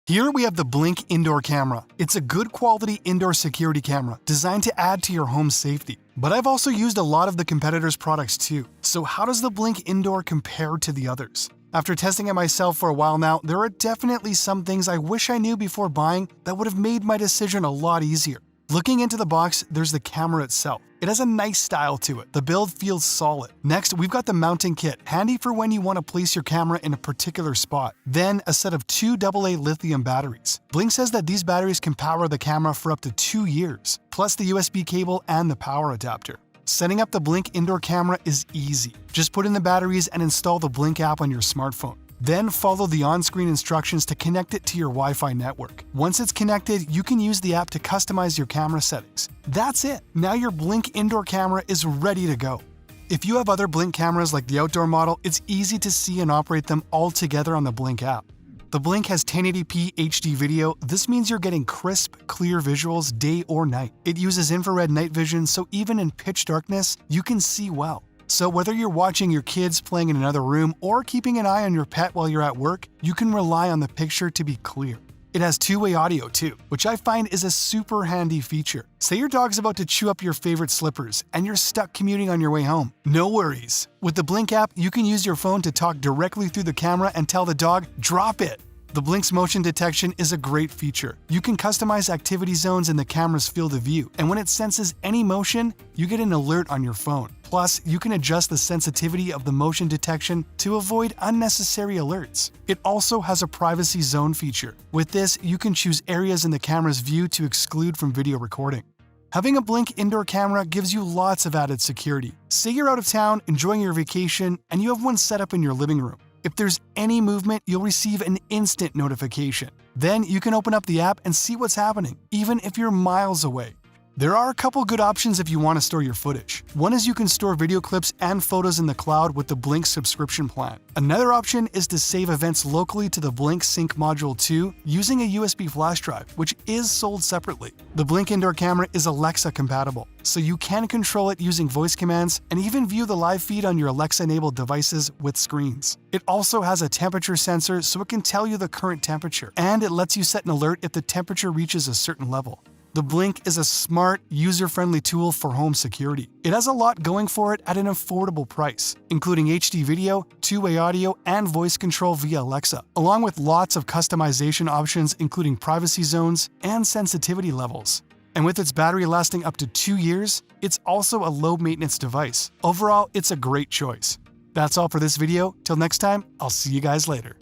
Here we have the Blink Indoor Camera. It's a good quality indoor security camera designed to add to your home's safety. But I've also used a lot of the competitors' products too. So how does the Blink Indoor compare to the others? After testing it myself for a while now, there are definitely some things I wish I knew before buying that would have made my decision a lot easier. Looking into the box, there's the camera itself. It has a nice style to it. The build feels solid. Next, we've got the mounting kit, handy for when you want to place your camera in a particular spot. Then, a set of two AA lithium batteries. Blink says that these batteries can power the camera for up to 2 years, plus the USB cable and the power adapter. Setting up the Blink Indoor Camera is easy. Just put in the batteries and install the Blink app on your smartphone. Then follow the on-screen instructions to connect it to your Wi-Fi network. Once it's connected, you can use the app to customize your camera settings. That's it! Now your Blink Indoor Camera is ready to go. If you have other Blink cameras like the outdoor model, it's easy to see and operate them all together on the Blink app. The Blink has 1080p HD video. This means you're getting crisp, clear visuals day or night. It uses infrared night vision, so even in pitch darkness, you can see well. So whether you're watching your kids playing in another room or keeping an eye on your pet while you're at work, you can rely on the picture to be clear. It has two-way audio too, which I find is a super handy feature. Say your dog's about to chew up your favorite slippers and you're stuck commuting on your way home. No worries. With the Blink app, you can use your phone to talk directly through the camera and tell the dog, "Drop it." The Blink's motion detection is a great feature. You can customize activity zones in the camera's field of view, and when it senses any motion, you get an alert on your phone. Plus, you can adjust the sensitivity of the motion detection to avoid unnecessary alerts. It also has a privacy zone feature. With this, you can choose areas in the camera's view to exclude from video recording. Having a Blink Indoor Camera gives you lots of added security. Say you're out of town, enjoying your vacation, and you have one set up in your living room. If there's any movement, you'll receive an instant notification. Then you can open up the app and see what's happening, even if you're miles away. There are a couple good options if you want to store your footage. One is you can store video clips and photos in the cloud with the Blink subscription plan. Another option is to save events locally to the Blink Sync Module 2 using a USB flash drive, which is sold separately. The Blink Indoor Camera is Alexa compatible, so you can control it using voice commands and even view the live feed on your Alexa-enabled devices with screens. It also has a temperature sensor so it can tell you the current temperature, and it lets you set an alert if the temperature reaches a certain level. The Blink is a smart, user-friendly tool for home security. It has a lot going for it at an affordable price, including HD video, two-way audio, and voice control via Alexa, along with lots of customization options including privacy zones and sensitivity levels. And with its battery lasting up to 2 years, it's also a low-maintenance device. Overall, it's a great choice. That's all for this video. Till next time, I'll see you guys later.